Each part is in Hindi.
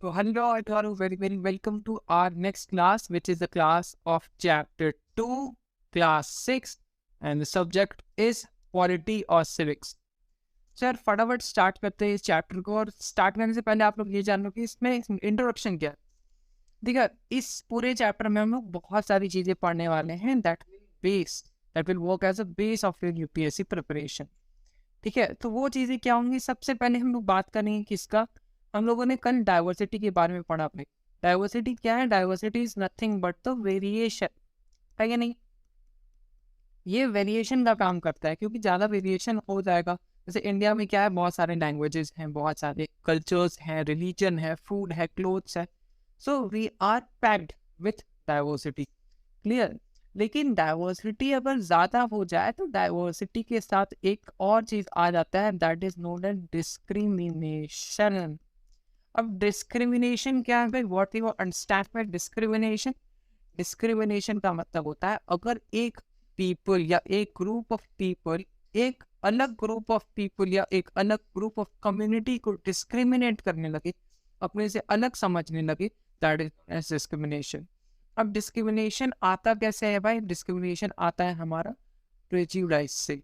So hello, everyone. Very welcome to our next class, which is the class of chapter 2, class 6, and the subject is polity और civics. So यार फटाफट स्टार्ट करते हैं इस चैप्टर को, और स्टार्ट करने से पहले आप लोग ये जान लो कि इसमें इंट्रोडक्शन क्या है. देखिए, इस पूरे चैप्टर में हम लोग बहुत सारी चीजें पढ़ने वाले हैं that will work as a base of your UPSC preparation. ठीक है, तो वो चीज़ें क्या होंगी. सबसे पहले हम लोग बात करेंगे किसका. हम लोगों ने कल डाइवर्सिटी के बारे में पढ़ा. अपने डाइवर्सिटी क्या है. Diversity is nothing but the variation, है या नहीं. ये वेरिएशन का काम करता है, क्योंकि ज़्यादा वेरिएशन हो जाएगा. जैसे इंडिया में क्या है, बहुत सारे लैंग्वेजेस हैं, बहुत सारे कल्चर्स हैं, रिलीजन है, फूड है, क्लोथ्स है. So we are packed with diversity. Clear. लेकिन डाइवर्सिटी अगर ज़्यादा हो जाए तो डाइवर्सिटी के साथ एक और चीज़ आ जाता है, that is known as discrimination. अब डिस्क्रिमिनेशन क्या है भाई. What you understand by discrimination. Discrimination का मतलब होता है अगर एक पीपल या एक ग्रुप ऑफ पीपल एक अलग ग्रुप ऑफ पीपल या एक अलग ग्रुप ऑफ कम्युनिटी को डिस्क्रिमिनेट करने लगे, अपने से अलग समझने लगे, दैट इज डिस्क्रिमिनेशन. अब डिस्क्रिमिनेशन आता कैसे है भाई. डिस्क्रिमिनेशन आता है हमारा प्रेजुडाइज से.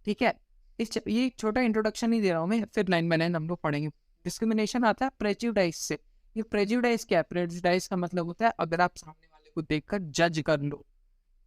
ठीक है, ये छोटा इंट्रोडक्शन ही दे रहा हूँ मैं, फिर लाइन बाय लाइन हम लोग पढ़ेंगे. डिस्क्रिमिनेशन आता है प्रेजुडाइज से. ये प्रेजुडाइज क्या है. प्रेजुडाइज का मतलब होता है अगर आप सामने वाले को देखकर जज कर लो.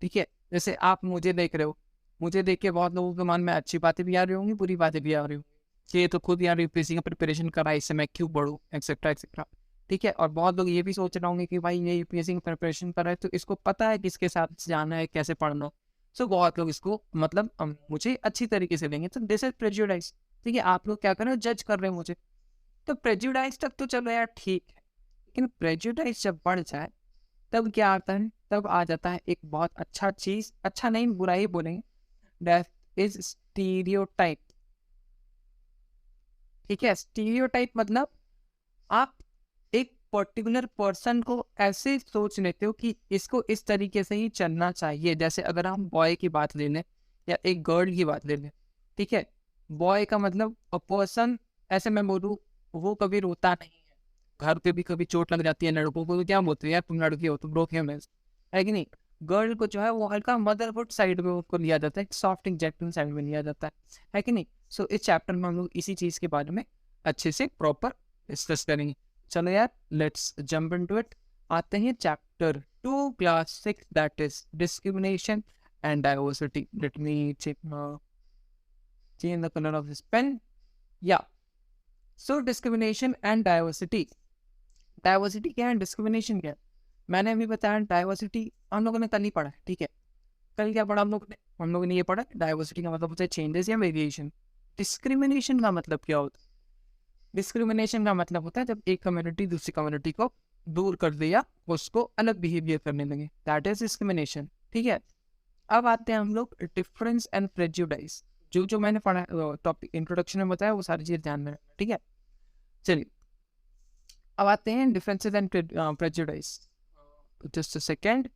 ठीक है, जैसे आप मुझे देख रहे हो, मुझे देख के बहुत लोगों के मन में अच्छी बातें भी आ रही होंगी, बुरी बातें भी आ रही होंगी. ये तो खुद यार यूपीएससी का प्रिपरेशन करा, इससे मैं क्यों बढ़ूँ, एक्सेट्रा एक्सेट्रा. ठीक है, और बहुत लोग ये भी सोच रहे होंगे कि भाई ये यूपीएससी की प्रिपरेशन कर रहा है तो इसको पता है किसके साथ जाना है, कैसे पढ़ना. सो बहुत लोग इसको मतलब मुझे अच्छी तरीके से लेंगे. तो दिस इज प्रेजुडाइज. ठीक है, आप लोग क्या कर रहे हो, जज कर रहे हो मुझे. तो प्रेजुडाइज तक तो चलो यार ठीक है, लेकिन प्रेजुडाइज जब बढ़ जाए तब क्या आता है. तब आ जाता है एक बहुत अच्छा चीज, अच्छा नहीं बुरा ही बोलेंगे, दैट इज स्टीरियोटाइप. ठीक है, स्टीरियोटाइप मतलब आप एक पर्टिकुलर पर्सन को ऐसे सोच लेते हो कि इसको इस तरीके से ही चलना चाहिए. जैसे अगर हम बॉय की बात ले लें या एक गर्ल की बात ले लें. ठीक है, बॉय का मतलब अ पर्सन, ऐसे मैं बोलूँ, वो कभी रोता नहीं है. घर पे भी कभी चोट लग जाती है लड़कों को तो क्या बोलते हैं, यार तुम लड़की हो, तुम रोके में, है कि नहीं. गर्ल को जो है वो हल्का मदरहुड साइड में उसको लिया जाता है, सॉफ्ट इंजेक्टिव साइड में लिया जाता है कि नहीं. सो इस चैप्टर में हम लोग इसी चीज़ के बारे में अच्छे से प्रॉपर डिस्कस करेंगे. चलो यार, लेट्स जंप इनटू इट. आते हैं chapter 2 class 6, that is discrimination and diversity. Let me change the color of this pen. Yeah. So discrimination and diversity. Diversity क्या है, डिस्क्रिमिनेशन क्या है. मैंने अभी बताया डाइवर्सिटी हम लोगों ने कल ही पढ़ा है. ठीक है, कल क्या पढ़ा हम लोगों ने ये पढ़ा डाइवर्सिटी का मतलब होता है चेंजेस या वेरिएशन. डिस्क्रिमिनेशन का मतलब क्या होता है. डिस्क्रिमिनेशन का मतलब होता है जब एक कम्युनिटी दूसरी कम्युनिटी को दूर कर दे या उसको अलग बिहेवियर करने लगे, दैट इज डिस्क्रिमिनेशन. ठीक है, अब आते हैं हम लोग डिफरेंस एंड प्रेजुडाइज. जो मैंने पढ़ा टॉपिक इंट्रोडक्शन में बताया वो सारी चीज़ ध्यान में रखना. ठीक है, चलिए अब आते हैं differences and prejudice. Just a second.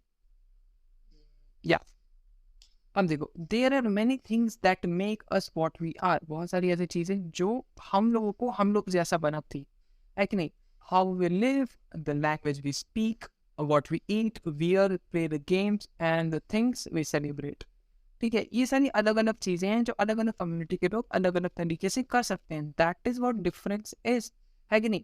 या अब देखो, there are many things that make us what we are. बहुत सारी ऐसी चीज़ें जो हम लोगों को हम लोग जैसा बनाती है कि नहीं. How we live, the language we speak, what we eat, wear, play the games and the things we celebrate. ठीक है, ये सारी अलग अलग चीज़ें हैं जो अलग अलग कम्युनिटी के लोग अलग अलग तरीके से कर सकते हैं. That is what difference is, है कि नहीं.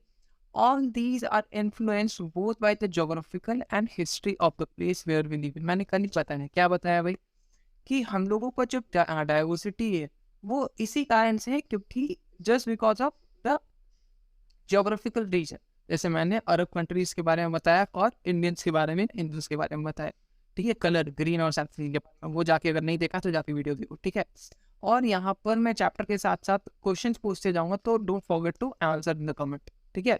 All these are influenced both by the geographical and history of the place where we live in. मैंने कल ही बताया, क्या बताया भाई, कि हम लोगों का जो डाइवर्सिटी है वो इसी कारण से है क्योंकि just because of the geographical region. जैसे मैंने अरब कंट्रीज के बारे में बताया और इंडियंस के बारे में, हिंदूज के बारे में बताया. ठीक है, कलर ग्रीन और सैफरन, वो जाके अगर नहीं देखा तो जाके वीडियो देखो. ठीक है, और यहाँ पर मैं चैप्टर के साथ साथ क्वेश्चंस पूछते जाऊंगा, तो don't forget to answer in the comment. ठीक है,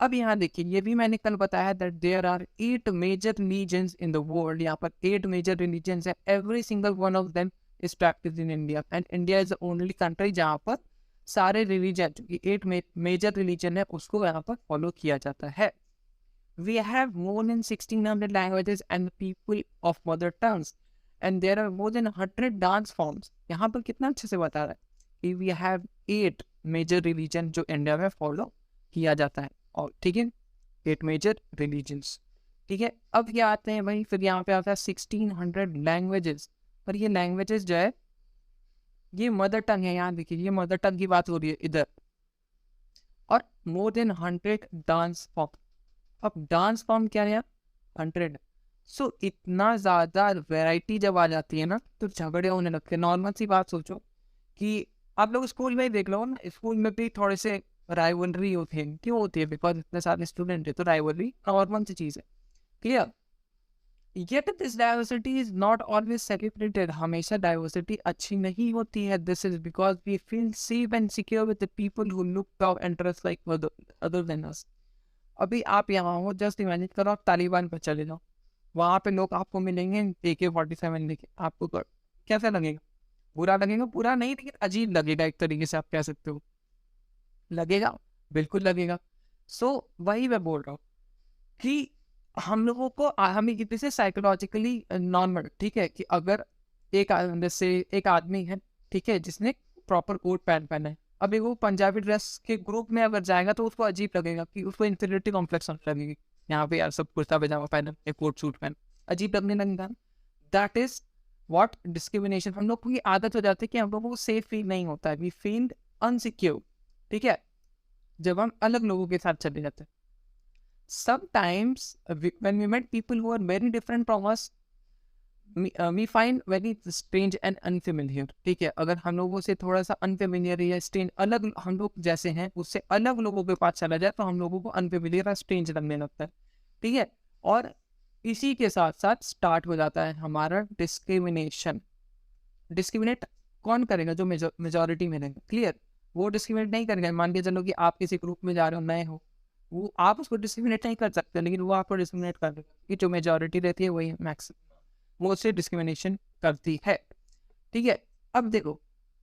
अब यहाँ देखिए, ये भी मैंने कल बताया that there are 8 major religions in the world. यहाँ पर 8 मेजर रिलीजन्स है. Every single one of them is practice in India, and India is the only country जहाँ पर सारे रिलीजन, जो कि 8 मेजर रिलीजन है, उसको यहाँ पर फॉलो किया जाता है. We have more than 1600 languages and people of mother tongues, and there are more than 100 dance forms. यहाँ पर कितना अच्छे से बता रहा है कि वी हैव 8 मेजर रिलीजन जो इंडिया में फॉलो किया जाता है. और ठीक है 8 मेजर रिलीजन्स। ठीक है, अब ये आते हैं भाई, फिर यहाँ पे आता है 1600 लैंग्वेजेस। पर ये लैंग्वेजेस जो है ये मदर टंग है, यहाँ देखिए ये मदर टंग की बात हो रही है इधर। और मोर देन 100 डांस फॉर्म। अब डांस फॉर्म क्या है, 100। सो इतना ज़्यादा वैरायटी जब आ जाती है ना तो झगड़े होने लगते हैं। नॉर्मल सी बात सोचो कि आप लोग स्कूल में ही देख लो ना, स्कूल में भी थोड़े से राइवलरी होती है। क्यों होती है? बिकॉज इतने सारे स्टूडेंट है तो राइवलरी नॉर्मल सी चीज़ है। Clear? Yet this diversity is not always celebrated. हमेशा diversity अच्छी नहीं होती है. This is because we feel safe and secure with the people who look our interests like other than us. अभी आप यहाँ हो, जस्ट इमेजिन करो आप तालिबान पर चले जाओ, वहाँ पे लोग आपको मिलेंगे AK-47 लेके, आपको कैसा लगेगा? बुरा लगेगा? बुरा नहीं, लेकिन अजीब लगेगा एक तरीके से, आप कह सकते हो। लगेगा, बिल्कुल लगेगा। सो वही मैं बोल रहा हूँ कि हम लोगों को हमें किसी से साइकोलॉजिकली नॉर्मल, ठीक है, कि अगर जैसे एक आदमी है, ठीक है, जिसने प्रॉपर कोट पैंट पहना है, अभी वो पंजाबी ड्रेस के ग्रुप में अगर जाएगा तो उसको अजीब लगेगा, कि उसको इंफीरियरिटी कॉम्प्लेक्स होने लगेगी। यहाँ पे यार सब कुर्ता पैजामा पहना, एक कोट सूट पहना, अजीब लगने लगेगा। That is what discrimination. हम लोग को ये आदत हो जाती है कि हम लोगों को सेफ फील नहीं होता है, वी फील अनसिक्योर, ठीक है, जब हम अलग लोगों के साथ चले जाते हैं। Sometimes when we met people who are very different from us, we find very strange and unfamiliar. ठीक है, अगर हम लोगों से थोड़ा सा अनफेमिलियर या स्ट्रेंज, अलग हम लोग जैसे हैं उससे अलग लोगों के पास चला जाए तो हम लोगों को अनफेमिलियर और स्ट्रेंज लगने लगता है। ठीक है, और इसी के साथ साथ स्टार्ट हो जाता है हमारा डिस्क्रिमिनेशन। डिस्क्रिमिनेट कौन करेगा? जो मेजोरिटी में रहेगा। क्लियर? वो डिस्क्रिमिनेट नहीं करेगा। मान के चलो कि आप किसी ग्रुप में जा रहे हो, नए हो, वो आप उसको डिस्क्रिमिनेट नहीं कर सकते, लेकिन वो आपको डिस्क्रिमिनेट कर देगा, कि जो मेजोरिटी रहती है वही मैक्सिमम वो उससे डिस्क्रिमिनेशन करती है। ठीक है, अब देखो,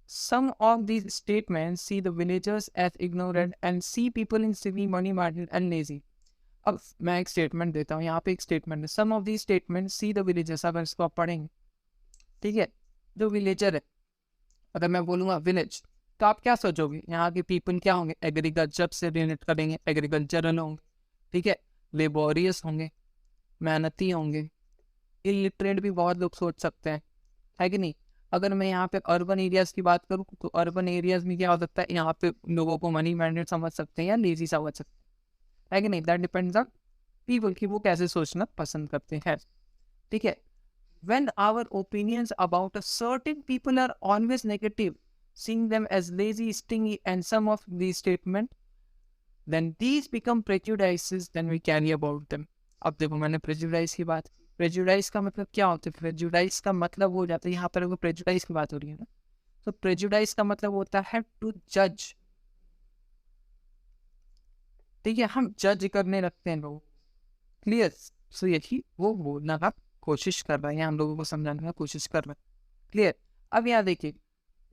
some of these statements see the villagers as ignorant and see people in city money minded and lazy. अब मैं एक स्टेटमेंट देता हूँ, यहाँ पे एक स्टेटमेंट है, some of these statements see the villagers, अगर इसको आप पढ़ेंगे, ठीक है, जो विलेजर है, अगर मैं बोलूँगा विलेज, तो आप क्या सोचोगे? यहाँ के पीपल क्या होंगे? एग्रीकल्चर से रिलेट करेंगे, एग्रीकल्चरल होंगे, ठीक है, लेबोरियस होंगे, मेहनती होंगे, इलिटरेट भी बहुत लोग सोच सकते हैं, है कि नहीं? अगर मैं यहाँ पे अर्बन एरियाज की बात करूँ तो अर्बन एरियाज में क्या हो सकता है? यहाँ पे लोगों को मनी माइंडेड समझ सकते हैं या लेजी समझ सकते हैं, है कि नहीं? दैट डिपेंड्स ऑन पीपल कि वो कैसे सोचना पसंद करते हैं। ठीक है, when our opinions about a certain people are always negative, seeing them as lazy, stingy, and some of these statements, then these become prejudices then we carry about them. अब देखो, मैंने prejudice की बात, prejudice का मतलब क्या होता है? prejudice का मतलब हो जाता है, यहाँ पर prejudice की बात हो रही है ना, तो prejudice का मतलब होता है to judge। ठीक है, हम जज करने लगते हैं लोग। क्लियर? सो यही वो बोलना का कोशिश कर रहे हैं, हम लोगों को समझाने का कोशिश कर रहे हैं। क्लियर? अब यहाँ देखिए,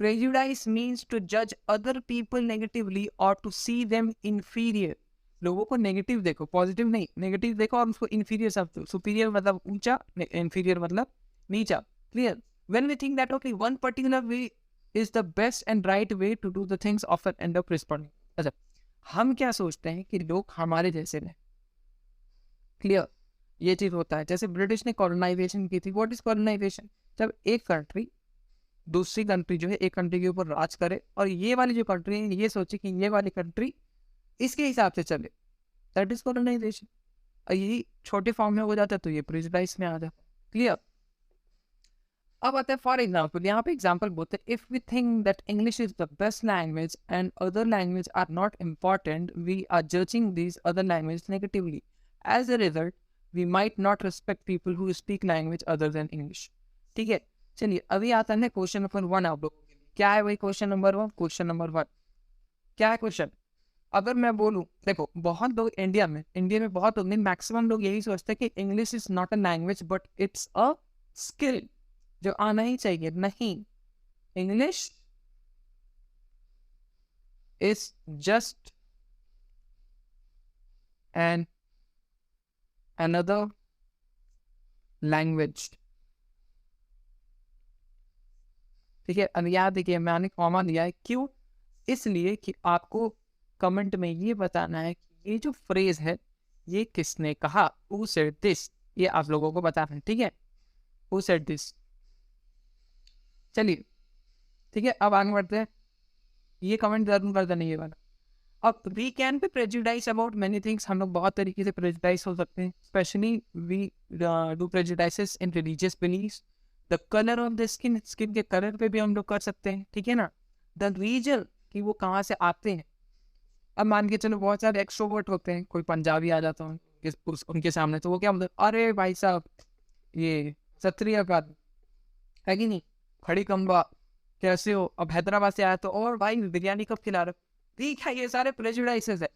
prejudice means to judge other people negatively or to see them inferior। लोगों को नेगेटिव देखो, पॉजिटिव नहीं, नेगेटिव देखो और उसको inferior शब्द, सुपीरियर मतलब ऊंचा, inferior मतलब नीचा। Clear? when we think that okay one particular way is the best and right way to do the things often end up responding। अच्छा, हम क्या सोचते हैं कि लोग हमारे जैसे रहे। क्लियर? ये चीज होता है। जैसे ब्रिटिश ने कॉलोनाइजेशन की थी। What is colonization? जब एक कंट्री दूसरी कंट्री जो है एक कंट्री के ऊपर राज करे और ये वाली जो कंट्री है ये सोचे कि ये वाली कंट्री इसके हिसाब से चले, दैट इज कॉलोनाइजेशन। और यही छोटे फॉर्म में हो जाता है तो ये प्रेजुडाइज में आ जाता है। क्लियर? अब आता है फॉर एग्जाम्पल, यहाँ पे एग्जाम्पल बोलते हैं, if we think that English is the best language and other language are not important, we are judging this other language negatively. As a result we might not respect people who speak language other than English. ठीक है, चलिए अभी आता है क्वेश्चन नंबर 1 आप लोगों के लिए। क्या है वही क्वेश्चन नंबर 1? क्वेश्चन नंबर 1 क्या है क्वेश्चन? अगर मैं बोलूँ, देखो बहुत लोग इंडिया में बहुत लोग, मैक्सिमम लोग यही सोचते हैं कि English is not a language but it's a skill जो आना ही चाहिए। नहीं, English is just an another language. ठीक है, अब याद देखिए मैंने कॉमा लिया है, क्यों? इसलिए कि आपको कमेंट में ये बताना है कि ये जो फ्रेज है ये किसने कहा, हु सेड दिस, ये आप लोगों को बताना है, ठीक है, हु सेड दिस। चलिए ठीक है, अब आगे बढ़ते हैं, ये कमेंट जरूर कर देना ये वाला। अब we can be prejudice about many things, हम लोग बहुत तरीके से प्रेजुडाइज हो सकते हैं, specially we do prejudices in religious believes, the colour of the skin, skin के कलर पे भी हम लोग कर सकते हैं, ठीक है ना, द रीजन कि वो कहाँ से आते हैं। अब मान के चलो बहुत सारे एक्सट्रोवर्ट होते हैं, कोई पंजाबी आ जाता है उनके सामने, तो वो क्या बोलते, अरे भाई साहब ये सत श्री अकाल, है कि नहीं, खड़ी कम्बा, कैसे हो, अब हैदराबाद से आया तो और भाई बिरयानी कब खिला रहे हो, ठीक है, ये सारे प्रेजुडाइसेस है,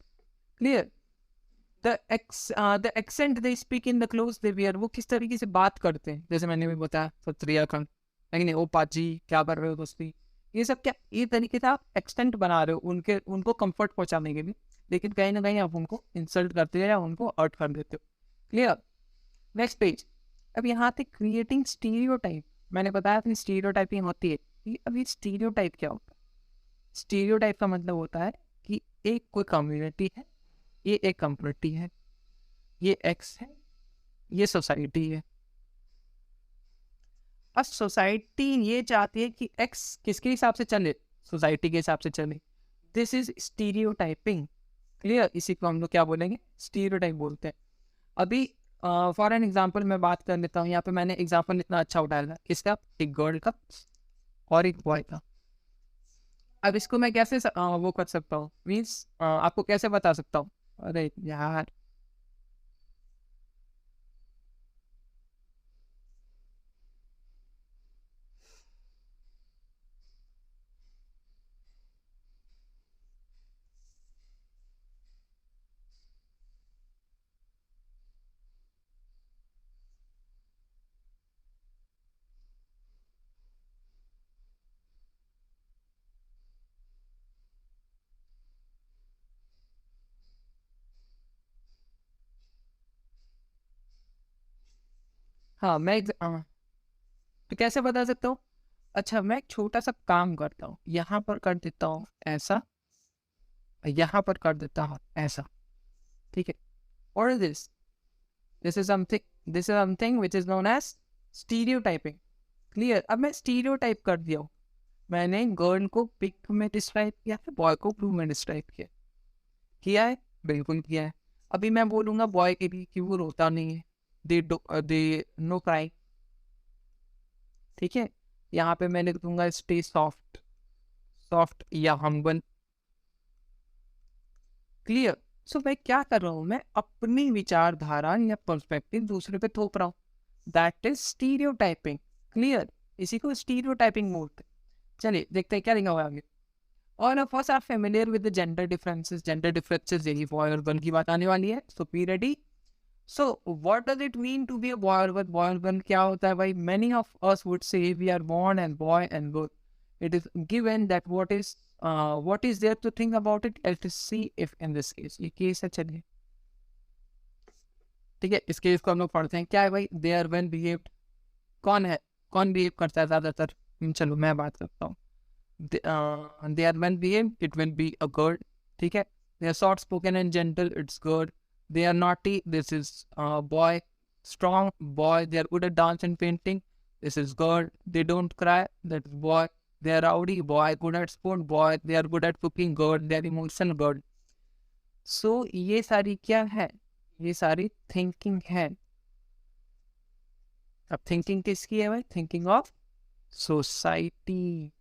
clear. The accent they speak in the close they wear, वो किस तरीके से बात करते हैं, जैसे मैंने भी बताया सत श्री अकाल, है नहीं, ओ पाजी क्या कर रहे हो दोस्ती, ये सब क्या, ये तरीके से आप एक्सटेंट बना रहे हो उनको कंफर्ट पहुंचाने के लिए, लेकिन कहीं ना कहीं आप उनको इंसल्ट करते हो या उनको अर्ट कर देते हो, क्लियर। Next page. अब यहाँ पे क्रिएटिंग स्टीरियोटाइप, मैंने बताया था स्टीरियोटाइपिंग होती है, अभी स्टीरियोटाइप क्या होता है, स्टीरियोटाइप का मतलब होता है कि एक कोई कम्युनिटी है, ये एक कम्युनिटी है, ये एक्स है, ये सोसाइटी है, अब सोसाइटी ये चाहती है कि एक्स किसके हिसाब से चले, सोसाइटी के हिसाब से चले, दिस इज स्टीरियोटाइपिंग, क्लियर, इसी को हम लोग क्या बोलेंगे, स्टीरियोटाइप बोलते हैं। अभी फॉर एन एग्जाम्पल मैं बात कर लेता हूँ, यहाँ पे मैंने एग्जाम्पल इतना अच्छा उठाया था, किसका, एक गर्ल का और एक बॉय का। अब इसको मैं कैसे वो कर सकता हूँ, मीन्स आपको कैसे बता सकता हूँ, अरे यार हाँ मैं तो कैसे बता सकता हूँ, अच्छा मैं एक छोटा सा काम करता हूँ, यहाँ पर कर देता हूँ ऐसा, यहाँ पर कर देता हूँ ऐसा, ठीक है, और this is something, this is something which is known as stereotyping, clear. अब मैं स्टीरियोटाइप कर दिया हूँ, मैंने गर्ल को पिक में डिस्क्राइब किया है, बॉय को ब्लू में डिस्क्राइब किया, किया है, बिल्कुल किया है। अभी मैं बोलूंगा बॉय के भी कि वो रोता नहीं है, दे नो क्राई, ठीक है, यहाँ पे मैं लिख दूंगा स्टे सॉफ्ट, सॉफ्ट या हम्बल, क्लियर। सो मैं क्या कर रहा हूँ, मैं अपनी विचारधारा या पर्सपेक्टिव दूसरे पे थोप रहा हूँ, दैट इज स्टीरियोटाइपिंग, क्लियर, इसी को स्टीरियोटाइपिंग बोलते हैं। चलिए देखते हैं क्या लिखा हुआ है आगे। All of us are familiar with the gender differences. Gender differences यही boy और girl की बात आने वाली है. So be ready. So what does it mean to be a boy or girl? Boy or girl क्या होता है भाई? Many of us would say we are born and boy and girl. It is given that what is there to think about it? Let's see if in this case ये case है, चलिए ठीक है, इस केस को हम लोग पढ़ते हैं, क्या है भाई, they are well behaved, कौन है, कौन बिहेव करता है ज्यादातर, चलो मैं बात करता हूँ, they are well behaved, it will be a girl, ठीक है, they are soft spoken and gentle, it's girl, they are naughty, this is boy, strong boy, they are good at dance and painting, this is girl, they don't cry, that's boy, they are rowdy boy, good at sport boy, they are good at cooking girl, they are emotional girl। so ये सारी क्या है, ये सारी थिंकिंग है। अब थिंकिंग किसकी है भाई, थिंकिंग ऑफ सोसाइटी,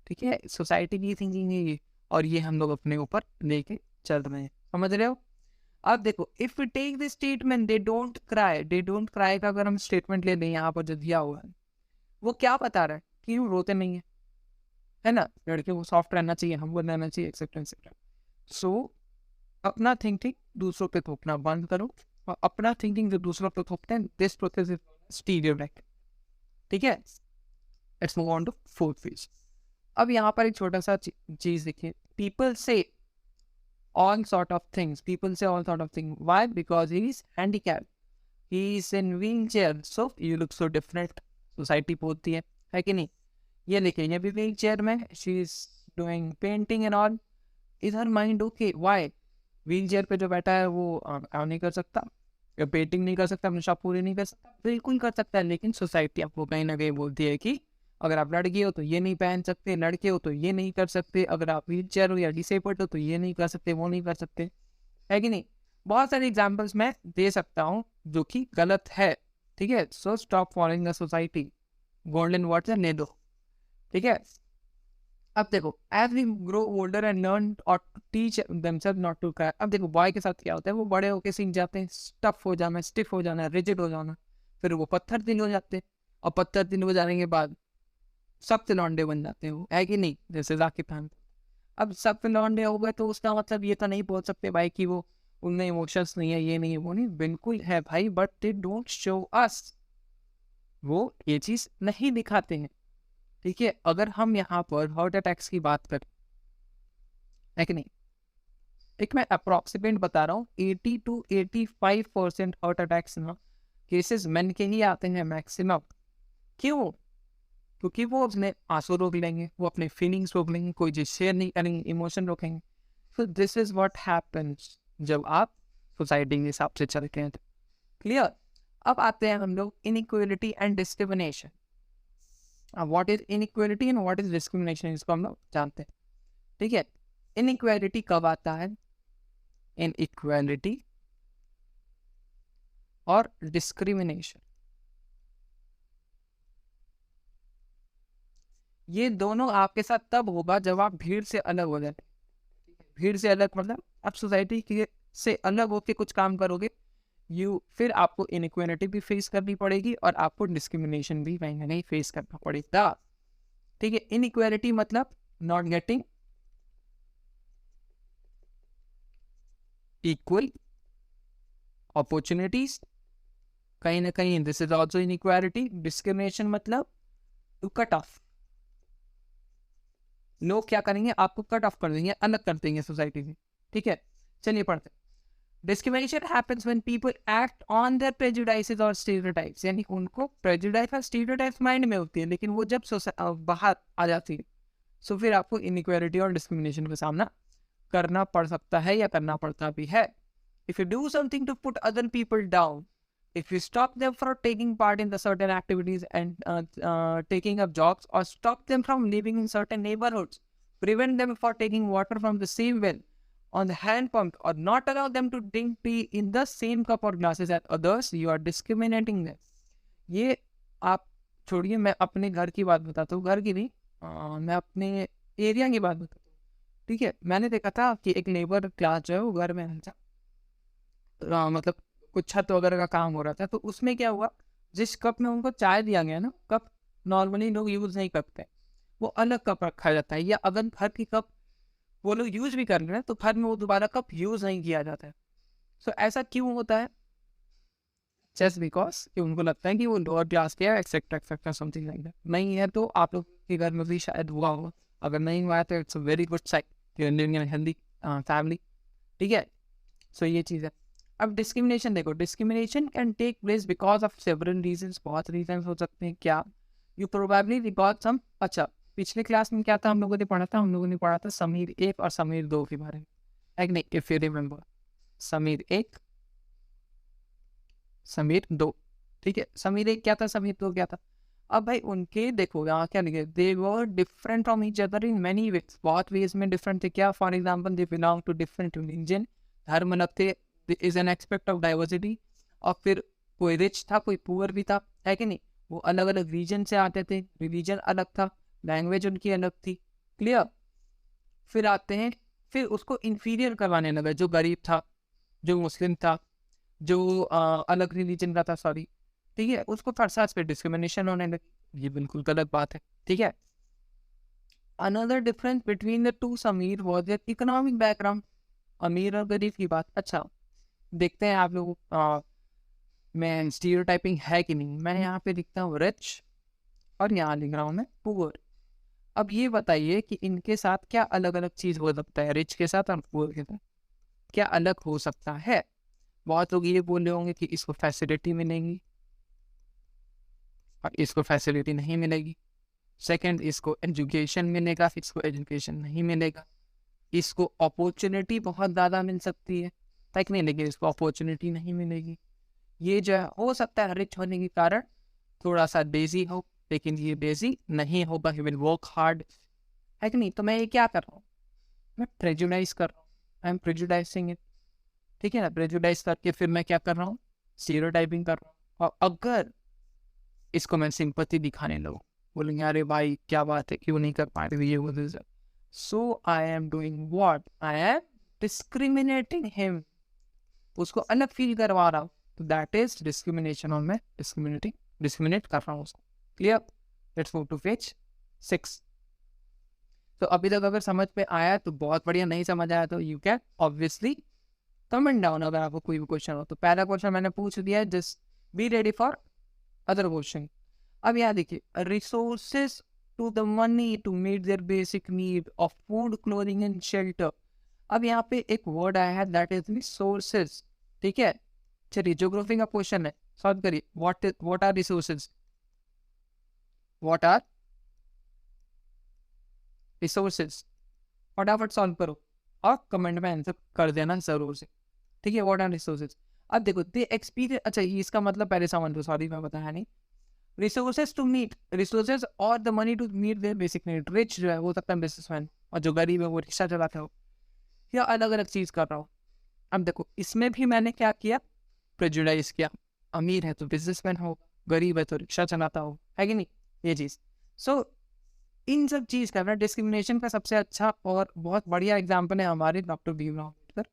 ठीक है, सोसाइटी की थिंकिंग है ये, और ये हम लोग अपने ऊपर लेके चल रहे हैं, समझ रहे हो। अब देखो, if we take this statement they don't cry, they don't cry का अगर हम स्टेटमेंट ले लें, यहाँ पर जो दिया हुआ है वो क्या बता रहा है कि वो रोते नहीं है ना, लड़के को सॉफ्ट रहना चाहिए, हमको रहना चाहिए, एक्सेप्टेंस एक्सेप्टेंस। सो अपना थिंकिंग दूसरों पे थोपना बंद करो, और अपना थिंकिंग जो दूसरों पे थोपते हैं, दिस प्रोसेस इज स्टीरियोटाइप, ठीक है। Let's move on to fourth phase. अब यहाँ पर एक छोटा सा चीज देखिए, पीपल से all sort of things, people say all sort of things, why, because he is handicapped, he is in wheelchair, so you look so different, society बोलती है कि नहीं। ये देखिए, ये भी व्हील चेयर में, she is doing painting and all, is her mind okay, why, wheel chair पे जो बैठा है वो काम नहीं कर सकता, या पेंटिंग नहीं कर सकता, अपने शौक पूरे नहीं कर सकता? बिल्कुल कर सकता है, लेकिन सोसाइटी आपको कहीं ना कहीं बोलती है कि अगर आप लड़की हो तो ये नहीं पहन सकते, लड़के हो तो ये नहीं कर सकते, अगर आप व्हील चेयर हो या डिसेबल्ड हो तो ये नहीं कर सकते, वो नहीं कर सकते, है कि नहीं? बहुत सारे एग्जाम्पल्स मैं दे सकता हूँ जो कि गलत है, ठीक है? So stop following the society, golden words ले दो, ठीक है? अब देखो, as we grow older and learn और teach themselves not to cry. अब देखो बॉय के साथ क्या होता है, वो बड़े होके सीख जाते हैं स्टफ हो जाना, स्टिफ हो जाना, रिजिड हो जाना, फिर वो पत्थर दिल हो जाते हैं, और पत्थर दिल हो जाने के बाद सख्त लौंडे बन जाते हैं, वो है कि नहीं? जैसे जाकिर खान। अब सख्त लौंडे हो गए तो उसका मतलब ये तो नहीं बोल सकते भाई कि वो उनमें इमोशंस नहीं है, ये नहीं है, वो नहीं, बिल्कुल है भाई, but they don't show us, वो ये चीज नहीं दिखाते हैं, ठीक है? अगर हम यहाँ पर हार्ट अटैक्स की बात करें, है कि नहीं, एक मैं अप्रोक्सीमेट बता रहा हूँ, 80 to 85% हार्ट अटैक्स ना केसेस मेन के ही आते हैं मैक्सिमम। क्यों? क्योंकि वो अपने आंसू रोक लेंगे, वो अपने फीलिंग्स रोक लेंगे, कोई चीज शेयर नहीं करेंगे, इमोशन रोकेंगे। तो दिस इज व्हाट हैपेंस जब आप सोसाइटी के हिसाब से चलते हैं। क्लियर? अब आते हैं हम लोग inequality and discrimination. What is inequality and what is discrimination, इसको हम लोग जानते हैं, ठीक है? इनइक्वालिटी कब आता है? इनइक्वालिटी और डिस्क्रिमिनेशन, ये दोनों आपके साथ तब होगा जब आप भीड़ से अलग हो जाए। भीड़ से अलग मतलब आप सोसाइटी के से अलग होकर कुछ काम करोगे, फिर आपको इनइक्वालिटी भी फेस करनी पड़ेगी और आपको डिस्क्रिमिनेशन भी कहीं ना कहीं फेस करना पड़ेगा, ठीक है? इनइक्वालिटी मतलब नॉट गेटिंग इक्वल अपॉर्चुनिटीज, कहीं ना कहीं this is also inequality. Discrimination मतलब टू कट ऑफ, लोग क्या करेंगे, आपको कट ऑफ कर देंगे, अलग कर देंगे सोसाइटी से, ठीक है? चलिए पढ़ते हैं। Discrimination happens when people act on their prejudices or stereotypes, यानी उनको prejudice और stereotypes माइंड में होती है, लेकिन वो जब बाहर आ जाती है, सो फिर आपको inequality और discrimination का सामना करना पड़ सकता है या करना पड़ता भी है। If you do something to put other people down, if you stop them from taking part in the certain activities and taking up jobs, or stop them from living in certain neighborhoods, prevent them from taking water from the same well on the hand pump, or not allow them to drink tea in the same cup or glasses as others, you are discriminating them. ये आप छोड़िए, मैं अपने घर की बात बताता हूँ, घर की नहीं, मैं अपने एरिया की बात बताता हूँ, ठीक है? मैंने देखा था कि एक लेबर क्लास जो है वो घर में था, मतलब कुछ छत वगैरह का काम हो रहा था, तो उसमें क्या हुआ, जिस कप में उनको चाय दिया गया ना, कप नॉर्मली लोग यूज नहीं करते, वो अलग कप रखा जाता है, या अगर घर की कप वो लोग यूज भी कर रहे हैं तो घर में वो दोबारा कप यूज नहीं किया जाता है। सो ऐसा क्यों होता है? जस्ट बिकॉज कि उनको लगता है कि वो लोअर क्लास के etcetera etcetera something like that. नहीं है तो आप लोग के घर में भी शायद हुआ होगा, अगर नहीं हुआ है तो it's a very good side, healthy family, ठीक है? सो ये चीज़ है। अब डिस्क्रिमिनेशन देखो, discrimination can take place because of several reasons, बहुत रीजंस हो सकते हैं। क्या? यू प्रोबेबली रिकॉल सम, अच्छा पिछले क्लास में क्या था, हम लोगों ने पढ़ा था, हम लोगों ने पढ़ा था समीर 1 और समीर 2 के बारे में, एक नहीं, if you remember, Sameer 1 Sameer 2, ठीक है? समीर 1 क्या था, समीर 2 क्या था? अब भाई उनके देखो यहाँ क्या लिखे, they were different from each other in many ways, बहुत वेज में डिफरेंट थे। क्या? For example they belong to different religion, धर्म अलग थे, is an aspect of diversity. और फिर कोई रिच था, कोई पुअर भी था, है कि नहीं? वो अलग अलग रीजन से आते थे, रिलीजन अलग था, लैंग्वेज उनकी अलग थी। क्लियर? फिर आते हैं, फिर उसको इंफीरियर करवाने लगा, जो गरीब था, जो मुस्लिम था, जो अलग रिलीजन का था, सॉरी, ठीक है, उसको फरसास पे डिस्क्रिमिनेशन होने लगी। ये बिल्कुल गलत बात है, ठीक है? Another difference between the two Sameer was their economic background, अमीर और गरीब की बात। अच्छा देखते हैं आप लोग, मैं स्टीरियोटाइपिंग है कि नहीं, मैं यहाँ पे लिखता हूँ रिच और यहाँ लिख रहा हूँ मैं पुअर। अब ये बताइए कि इनके साथ क्या अलग अलग चीज हो सकता है, रिच के साथ और पुअर के साथ क्या अलग हो सकता है? बहुत लोग ये बोल रहे होंगे कि इसको फैसिलिटी मिलेगी और इसको फैसिलिटी नहीं मिलेगी। सेकंड, इसको एजुकेशन मिलेगा, इसको एजुकेशन नहीं मिलेगा। इसको अपॉर्चुनिटी बहुत ज़्यादा मिल सकती है, तक नहीं, लेकिन इसको अपॉर्चुनिटी नहीं मिलेगी। ये जो है हो सकता है रिच होने के कारण थोड़ा सा लेजी हो, लेकिन ये लेजी नहीं होगा, ही विल वर्क हार्ड, है कि नहीं। तो मैं ये क्या कर रहा हूँ, मैं प्रेजुडाइज कर रहा हूँ, आई एम प्रेजुडाइजिंग इट, ठीक है ना। प्रेजुडाइज करके फिर मैं क्या कर रहा हूँ, स्टीरियोटाइपिंग कर रहा हूँ। और अगर इसको मैं सिंपैथी दिखाने लगूँ, बोलेंगे अरे भाई क्या बात है, क्यों नहीं कर पा रहे ये वो, so I am doing what, I am discriminating him, उसको अलग फील करवा रहा हूँ, तो दैट इज डिस्क्रिमिनेशन, और मैं डिस्क्रिमिनेट कर रहा हूँ उसको। Clear. Let's move to page 6। तो अभी तक अगर समझ पे आया तो बहुत बढ़िया, नहीं समझ आया तो you can obviously comment down अगर आपको कोई भी क्वेश्चन हो। तो पहला क्वेश्चन मैंने पूछ दिया है, just be ready for other question. अब यहाँ देखिए, resources to the money to meet their basic need of food, clothing and shelter. अब यहाँ पे एक वर्ड आया है दैट इज रिसोर्सेज, ठीक है। चलिए ज्योग्राफी का क्वेश्चन है, सॉल्व करिए। What are resources, what are resources, फटाफट सॉल्व करो और कमेंट में आंसर कर देना जरूर से, ठीक है। What are resources. अब देखो दे एक्सपीरियंस, अच्छा इसका मतलब पहले समझ लो, सॉरी मैं बताया नहीं। रिसोर्सेज टू मीट, रिसोर्सेज और the money to meet their basic need. Rich जो है वो सकता है बिजनेसमैन, और जो गरीब है वो रिक्शा चलाता हो, या अलग अलग चीज कर रहा हो। अब देखो इसमें भी मैंने क्या किया, प्रेजुडाइज किया। अमीर है तो बिजनेसमैन हो, गरीब है तो रिक्शा चलाता हो, है कि नहीं, ये चीज। सो इन सब चीज का डिस्क्रिमिनेशन का सबसे अच्छा और बहुत बढ़िया एग्जाम्पल है हमारे डॉक्टर भीमराव अम्बेडकर,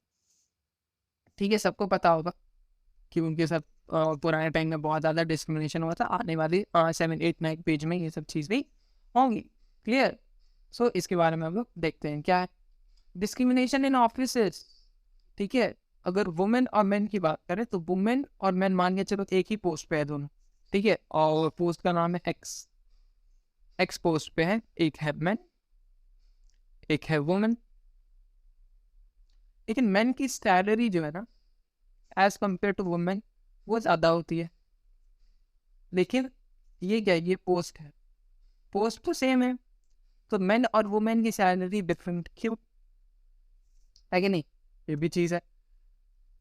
ठीक है। सबको पता होगा कि उनके साथ पुराने टाइम में बहुत ज़्यादा डिस्क्रिमिनेशन हुआ था। आने वाली 7, 8, 9 पेज में ये सब चीज़ भी होंगी। क्लियर। सो इसके बारे में हम लोग देखते हैं क्या है डिस्क्रिमिनेशन इन ऑफिसेस, ठीक है। अगर वुमेन और मेन की बात करें तो वुमेन और मेन मान के चलो एक ही पोस्ट पे है दोनों, ठीक है, और पोस्ट का नाम है एक्स, एक्स पोस्ट पे है, एक है मेन एक है वुमेन। लेकिन मेन की सैलरी जो है ना एज कम्पेयर टू वुमेन वो ज़्यादा होती है। लेकिन ये क्या, ये पोस्ट है, पोस्ट तो सेम है, तो मेन और वुमेन की सैलरी डिफरेंट क्यों, है कि नहीं, ये भी चीज़ है।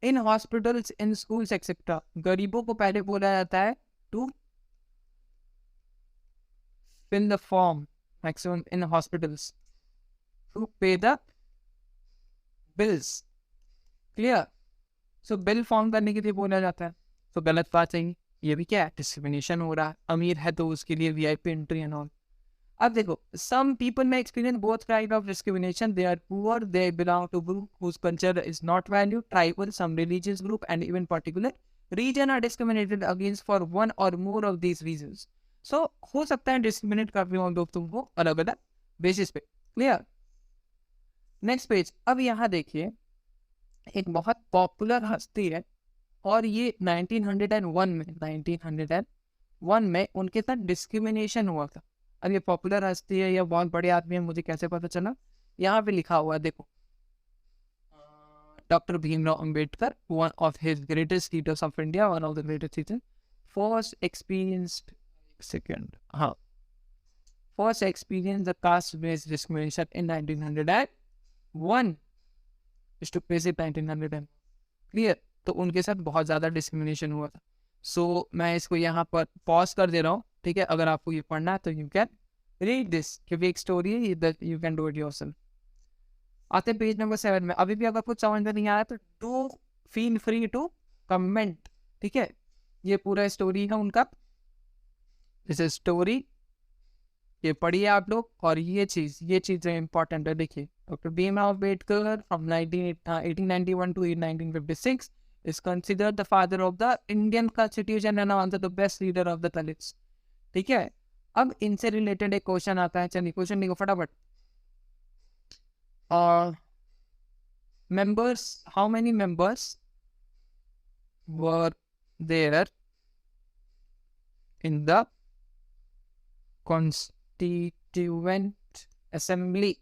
In hospitals, in schools etcetera, गरीबों को पहले बोला जाता है to fill the form, maximum in hospitals to pay the bills. Clear. So bill form करने के लिए बोला जाता है, तो गलत बात है ये भी क्या है, डिस्क्रिमिनेशन हो रहा है। अमीर है तो उसके लिए वीआईपी एंट्री एंड ऑल। अब देखो some people may experience both kind of discrimination, they are poor, they belong to group whose culture is not valued, tribal, some religious group and even particular region are discriminated against for one or more of these reasons. So हो सकता है डिस्क्रिमिनेट कर रहे हो लोग तुमको अलग अलग बेसिस पे। क्लियर। Next page. अब यहाँ देखिए एक बहुत पॉपुलर हस्ती है, और ये 1901 में उनके साथ डिस्क्रिमिनेशन हुआ था। अब ये पॉपुलर हस्ती है या बहुत बड़े आदमी है मुझे कैसे पता चला, यहाँ पे लिखा हुआ है देखो, doctor Bhimrao Ambedkar, one of his greatest leaders of India, one of the greatest leader, first experienced, second, हाँ, first experience the caste based discrimination in 1901 इस टू प्लेस इन 1900। क्लियर। तो उनके साथ बहुत ज़्यादा डिस्क्रिमिनेशन हुआ था। सो मैं इसको यहाँ पर पॉज कर दे रहा हूँ, ठीक है। अगर आपको ये पढ़ना है तो यू कैन रीड दिस, क्योंकि एक स्टोरी है, you can do it yourself. आते पेज नंबर 7 में। अभी भी अगर कुछ समझ में नहीं आया तो do feel free to comment, ठीक है। ये पूरा स्टोरी है उनका, दिस इज स्टोरी, ये पढ़िए आप लोग। और ये चीज़ इंपॉर्टेंट है। देखिए doctor Bhimrao Ambedkar from 1891 to 1956 is considered the father of the Indian Constitution and also the best leader of the Dalits, ठीक है। अब इनसे रिलेटेड एक क्वेश्चन आता है, चलिए क्वेश्चन लिखो फटाफट। members, how many members were there in the Constituent Assembly?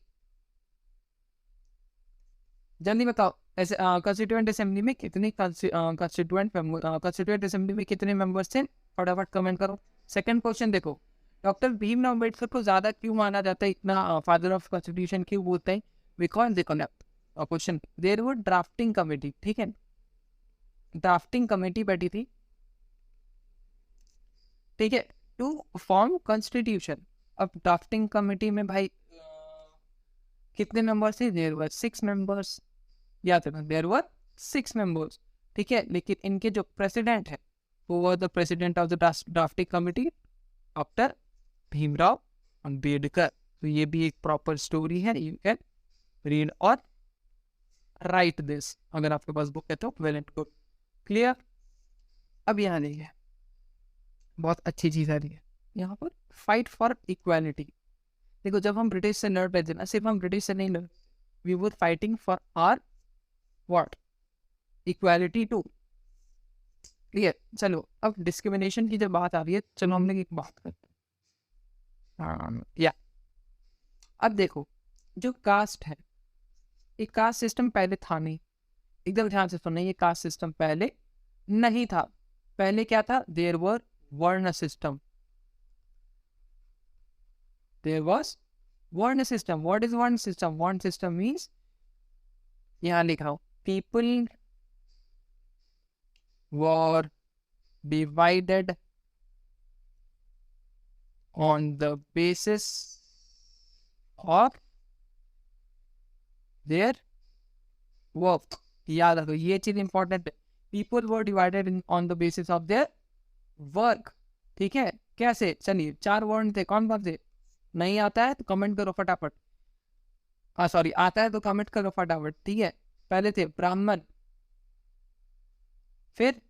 जल्दी बताओ, ऐसे कंस्टिट्यूएंट असेंबली में कितने कंस्टिट्यूएंट असेंबली में कितने मेंबर्स थे, फटाफट कमेंट करो। सेकंड क्वेश्चन देखो, डॉक्टर भीमराव अम्बेडकर को ज़्यादा क्यों माना जाता है, इतना फादर ऑफ कॉन्स्टिट्यूशन क्यों बोलते हैं, बिकॉज देखो ना question, there were drafting committee, ठीक है, ड्राफ्टिंग कमेटी बैठी थी, ठीक है, टू फॉर्म कॉन्स्टिट्यूशन। अब ड्राफ्टिंग कमेटी में भाई कितने मेंबर्स थे? देयर वर 6 मेंबर्स, याद रखना देयर वर 6 मेंबर्स, ठीक है। लेकिन इनके जो प्रेसिडेंट है वो were the president of the drafting committee doctor Bhimrao Ambedkar. तो ये भी एक प्रॉपर स्टोरी है, यू कैन रीड और राइट दिस, अगर आपके पास बुक है तो वेल एंड गुड, क्लियर। अब यहाँ देखिए बहुत अच्छी चीज आ रही है यहाँ पर, फाइट फॉर इक्वालिटी। देखो जब हम ब्रिटिश से लड़ रहे थे ना, सिर्फ हम ब्रिटिश से नहीं लड़, we were fighting for or what, equality to, clear. चलो अब डिस्क्रिमिनेशन की जब बात आ रही है, चलो हम लोग एक बात करते हैं, या अब देखो जो कास्ट है, ये कास्ट सिस्टम पहले था नहीं, एकदम ध्यान से सुनना, ये कास्ट सिस्टम पहले नहीं था। पहले क्या था? देयर वर वर्ण सिस्टम, देयर वाज वर्ण सिस्टम। व्हाट इज वर्ण सिस्टम? वर्ण सिस्टम मींस, यहां लिख रहा हूं, people were divided on the basis of their work। याद रखो ये चीज इंपॉर्टेंट है, people were divided on the basis of their work, ठीक है। कैसे? चलिए 4 वर्ण थे, कौन कौन थे? नहीं आता है तो कमेंट करो फटाफट, सॉरी आता है तो कमेंट करो फटाफट, ठीक है। पहले थे ब्राह्मण, फिर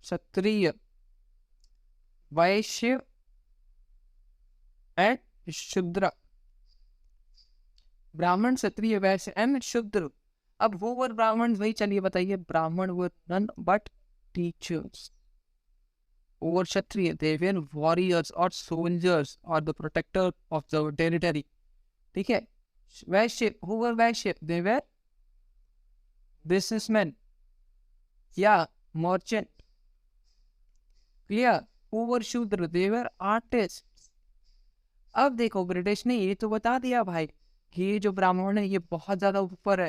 क्षत्रिय, वैश्य एंड शूद्र। ब्राह्मण, क्षत्रिय, वैश्य एंड शूद्र। अब वो वर ब्राह्मण, वही चलिए बताइए, ब्राह्मण वर नन बट टीचर्स। और क्षत्रिय, they were warriors or soldiers or the protector of the territory, ठीक है। वैश्य, who were Vysya? they were businessmen या merchant, clear। who were शूद्र? they were artists। अब देखो ब्रिटिश ने ये तो बता दिया भाई कि ये जो ब्राह्मण है ये बहुत ज्यादा ऊपर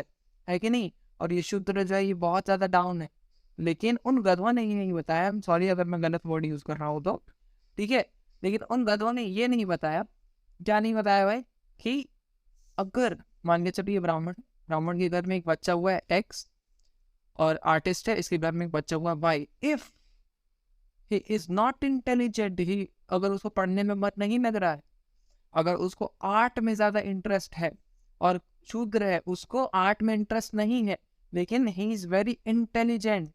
है कि नहीं, और ये शूद्र जो है ये बहुत ज्यादा डाउन है। लेकिन उन गधों ने ये नहीं बताया, सॉरी अगर मैं गलत वर्ड यूज कर रहा हूँ तो, ठीक है, लेकिन उन गधों ने ये नहीं बताया, क्या नहीं बताया भाई, कि अगर मान के चलिए ब्राह्मण, ब्राह्मण के घर में एक बच्चा हुआ है एक्स, और आर्टिस्ट है इसके घर में एक बच्चा हुआ है Y, if he is not intelligent, he अगर उसको पढ़ने में मन नहीं लग रहा है, अगर उसको आर्ट में ज्यादा इंटरेस्ट है, और शूद्र है उसको आर्ट में इंटरेस्ट नहीं है, लेकिन ही इज वेरी इंटेलिजेंट,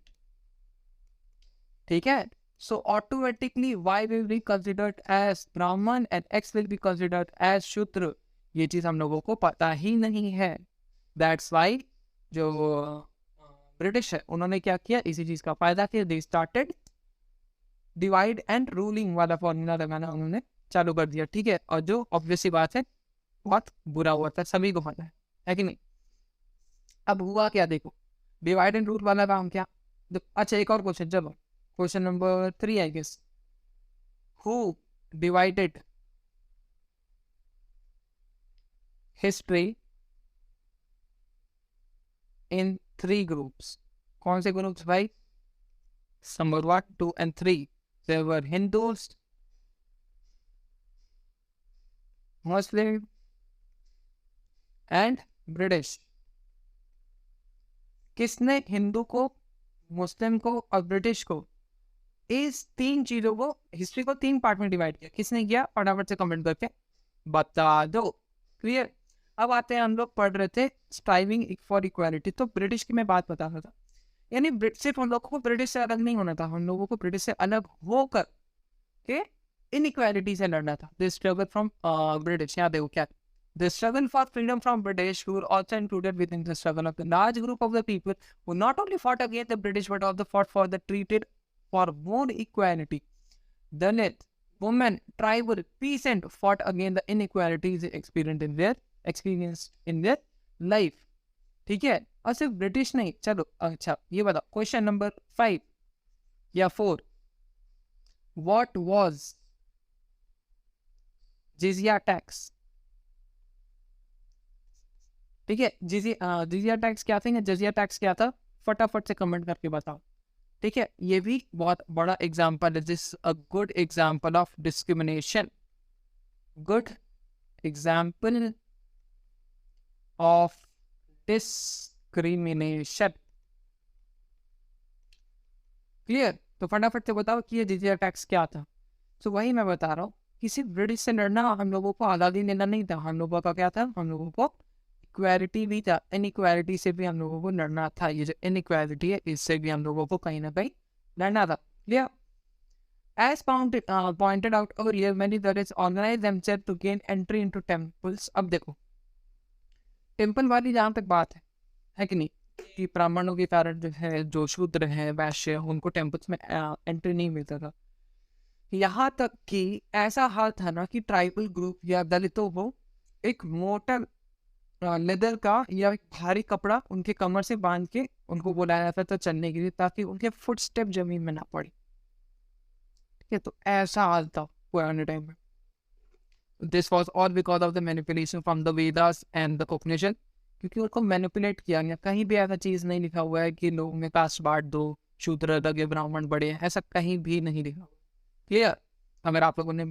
ठीक है, so automatically Y will be considered as Brahmin and X will be considered as Shudra. ये चीज हम लोगों को पता ही नहीं है। दैट्स वाई जो ब्रिटिश है उन्होंने क्या किया, इसी चीज का फायदा किया, they started divide and ruling वाला फॉर्मूला लगाना उन्होंने चालू कर दिया, ठीक है। और जो ऑब्वियसली बात है बहुत बुरा हुआ था, सभी को पता है कि नहीं। अब हुआ क्या, देखो डिवाइड एंड रूल वाला काम क्या, अच्छा एक और क्वेश्चन, चलो question number 3 I guess, who divided history in 3 groups? कौन से ग्रुप्स भाई? Number 1, 2 and 3, there were Hindus, Muslim and British. किसने हिंदू को, मुस्लिम को और ब्रिटिश को, इस 3 चीजों को, हिस्ट्री को 3 पार्ट में डिवाइड किया? किसने किया? फटाफट से कमेंट करके बता दो, क्लियर। अब आते हैं, हम लोग पढ़ रहे थे स्ट्राइविंग फॉर इक्वालिटी, तो ब्रिटिश की मैं बात बता रहा था, यानी सिर्फ हम लोगों को ब्रिटिश से अलग नहीं होना था, हम लोगों को ब्रिटिश से अलग होकर के इनइक्वालिटी से लड़ना था। दिस स्ट्रगल फ्रॉम ब्रिटिश, यहाँ देखो क्या, the struggle for freedom from British were also included within the struggle of the large group of the people who not only fought against the British but also fought for the treated for more equality. Dalit, women, tribal, peasant fought against the inequalities experienced in their life. ठीक है, और सिर्फ ब्रिटिश नहीं। चलो अच्छा ये बताओ, क्वेश्चन नंबर 5 या 4, व्हाट वाज जिजिया टैक्स? ठीक है, जिजिया टैक्स क्या था, जजिया टैक्स क्या था, फटाफट से कमेंट करके बताओ। ठीक है, ये भी बहुत बड़ा एग्जाम्पल है, this a good example of discrimination, good example of discrimination. Clear? तो फटाफट से बताओ कि ये जिजिया टैक्स क्या था। तो वही मैं बता रहा हूँ कि सिर्फ ब्रिटिश से लड़ना हम लोगों को आज़ादी लेना नहीं था, हम लोगों का क्या था, हम लोगों को इक्वालिटी भी था, इनइक्वालिटी से भी हम लोगों को लड़ना था। ये जो इनइक्वालिटी है इससे भी हम लोगों को कहीं ना कहीं लड़ना था। Clear? As pointed out earlier, many Dalits organize themselves to gain entry into temples. अब देखो, टेम्पल वाली जहाँ तक बात है कि नहीं, कि ब्राह्मणों के कारण जो है, जो शूद्र हैं, वैश्य, उनको टेम्पल्स में एंट्री नहीं मिलता था। यहाँ तक कि ऐसा हाल था ना कि ट्राइबल ग्रुप या दलितों को एक मोटा लेदर का या एक भारी कपड़ा उनके कमर से बांध के उनको बुलाया जाता था चलने के लिए, ताकि उनके फुट स्टेप जमीन में ना पड़े। ठीक है, तो ऐसा हाल था पुराने टाइम में। This was all because of the manipulation from the Vedas and the Upanishad, क्योंकि उनको मैनिपुलेट किया गया। कहीं भी ऐसा चीज नहीं लिखा हुआ है कि लोगों में कास्ट बांट दो, शूद्र लगे, ब्राह्मण बड़े, ऐसा कहीं भी नहीं लिखा। क्लियर? अगर आप लोगों ने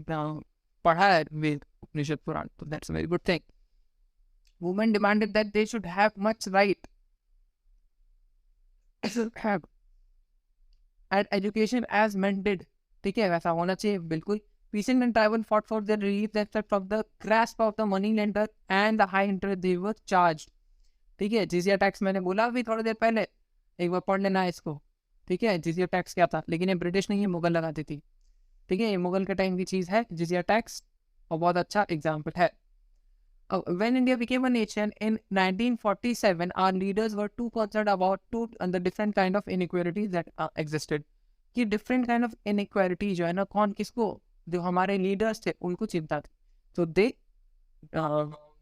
पढ़ा है वेद, उपनिषद, पुराण, तो that's a very good thing. Women demanded that they should have much right have and education as men did। ठीक है, वैसा होना चाहिए बिल्कुल। Peasant and tribal fought for their relief themselves from the grasp of the money lender and the high interest they were charged। ठीक है, जिजिया टैक्स मैंने बोला अभी थोड़ी देर पहले, एक बार पढ़ लेना है इसको। ठीक है, जिजिया टैक्स क्या था, लेकिन ये ब्रिटिश नहीं, ये मुगल लगाती थी। ठीक है, ये मुगल के टाइम की चीज है जिजिया टैक्स, और बहुत अच्छा एग्जाम्पल है। When India became a nation in 1947, our leaders were too concerned about the different kind of inequalities that existed। कि different kind of inequality जो है ना, कौन किसको, जो हमारे leaders थे उनको चिंता थी। So they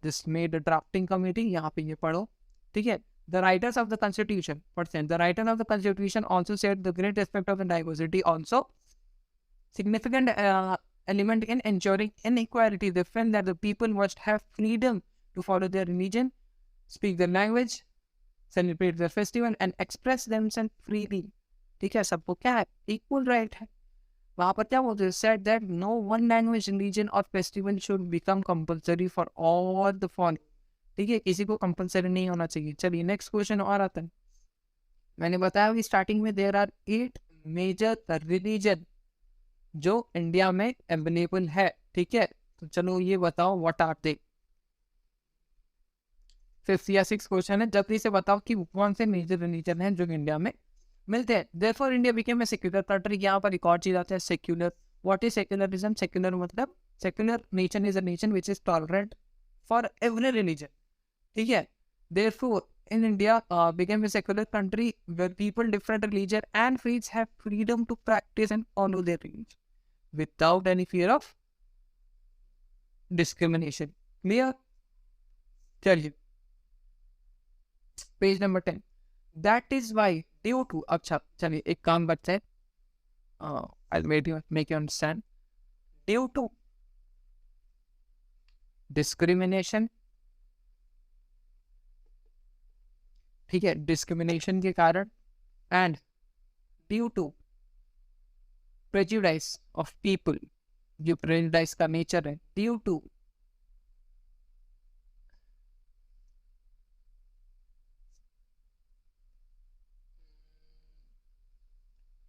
just made a drafting committee, यहाँ पे ये पढ़ो। ठीक है, the writers of the constitution, the writer of the constitution also said the great aspect of the diversity also significant element in ensuring inequality. They felt that the people must have freedom to follow their religion, speak their language, celebrate their festival and express themselves freely। ठीक है, सबको क्या है, इक्वल राइट है। वहां पर क्या बोलते हैं, said that no one language, religion और festival should become compulsory for all the following. ठीक है, किसी को कंपल्सरी नहीं होना चाहिए। चलिए नेक्स्ट क्वेश्चन और आता है। मैंने बताया कि स्टार्टिंग में देयर आर 8 मेजर रिलीजन जो इंडिया में अवेलेबल है। ठीक है, तो चलो ये बताओ व्हाट आर दे। 5th या 6th क्वेश्चन है, जल्दी से बताओ कि कौन से मेजर रिलीजन हैं जो इंडिया में मिलते हैं। Therefore India became a secular country. यहाँ पर एक और चीज आता है, secular. What is secularism? Secular मतलब, secular nation is a nation which is tolerant for every religion. ठीक है, therefore in India became a secular country where people different religion and faiths have freedom to practice and follow their religion without any fear of discrimination। Clear? चलिए page number 10। That is why due to, अच्छा चलिए एक काम करते हैं, I'll make you understand। Due to discrimination, ठीक है, डिस्क्रिमिनेशन के कारण, and due to prejudice of people, जो प्रेजुडाइज का नेचर है, due to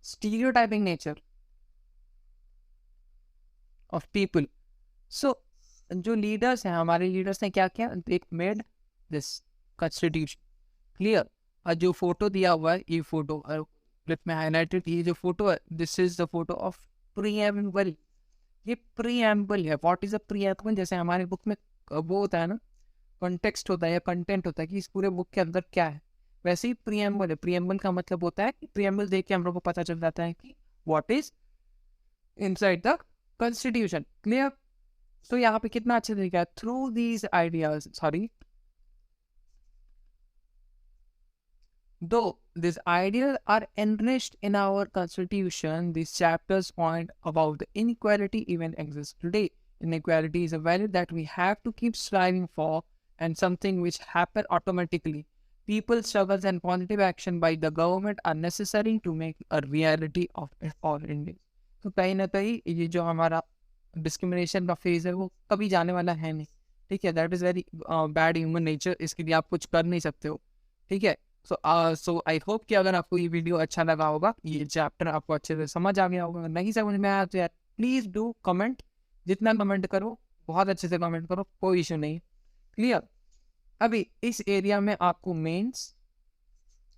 stereotyping nature of people. So जो लीडर्स हैं, हमारे लीडर्स ने क्या किया, they made this constitution. Clear? और जो फोटो दिया हुआ है, ये फोटो में हाईलाइटेड, ये जो फोटो है, this is the photo of preamble. ये प्रीएम्बल है। What is a preamble? जैसे हमारे बुक में वो होता है ना, कॉन्टेक्स्ट होता है या कंटेंट होता है कि इस पूरे बुक के अंदर क्या है, वैसे ही प्रीएम्बल है। प्रीएम्बल का मतलब होता है कि प्रीएम्बल देख के हम लोग को पता चल जाता है कि what is inside the constitution. Clear? तो यहाँ पे कितना अच्छा तरीका है, through these ideas, sorry, though these ideas are enriched in our constitution, these chapters point about the inequality even exists today। Inequality is a value that we have to keep striving for and something which happen automatically. People struggles and positive action by the government are necessary to make a reality of all India. तो कहीं ना कहीं ये जो हमारा डिस्क्रिमिनेशन का फेज है वो कभी जाने वाला है नहीं, ठीक है. That is very bad human nature, इसके लिए आप कुछ कर नहीं सकते हो, ठीक है. सो आई होप कि अगर आपको ये वीडियो अच्छा लगा होगा, ये चैप्टर आपको अच्छे से समझ आ गया होगा. नहीं समझ में आया तो यार प्लीज़ डू कमेंट, जितना कमेंट करो बहुत अच्छे से कमेंट करो, कोई इशू नहीं. क्लियर. अभी इस एरिया में आपको मेंस,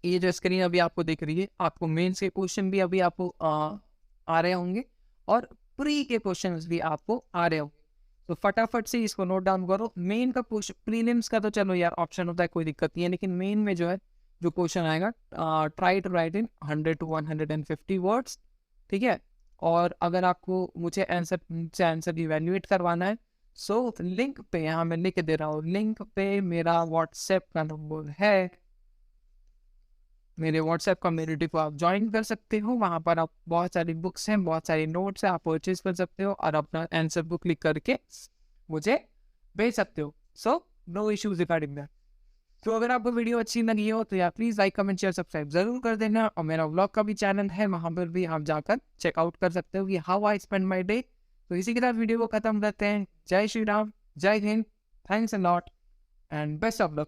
ये जो स्क्रीन अभी आपको दिख रही है, आपको मेंस के क्वेश्चन भी अभी आपको आ रहे होंगे और प्री के क्वेश्चंस भी आपको आ रहे होंगे. तो फटाफट से इसको नोट डाउन करो. मेन का क्वेश्चन, प्रीलिम्स का तो चलो यार ऑप्शन होता है, कोई दिक्कत नहीं है, लेकिन मेन में जो है जो क्वेश्चन आएगा, try to write in 100 to 150 words, ठीक है. और अगर आपको मुझे आंसर इवेल्युएट करवाना है, सो लिंक पे यहाँ मैं लिख दे रहा हूँ, लिंक पे मेरा व्हाट्सएप का नंबर है. मेरे व्हाट्सएप कम्युनिटी को आप ज्वाइन कर सकते हो. वहाँ पर आप बहुत सारी बुक्स हैं, बहुत सारी नोट्स हैं, आप परचेज कर सकते हो और अपना आंसर बुक क्लिक करके मुझे भेज सकते हो. So no issues regarding that. तो अगर आपको वीडियो अच्छी लगी हो तो यार please like comment share subscribe जरूर कर देना. और मेरा व्लॉग का भी चैनल है, वहाँ पर भी आप जाकर चेकआउट कर सकते हो कि how I spend my day. तो इसी के साथ वीडियो को खत्म करते हैं. जय श्री राम, जय Hind, thanks a lot and best of luck.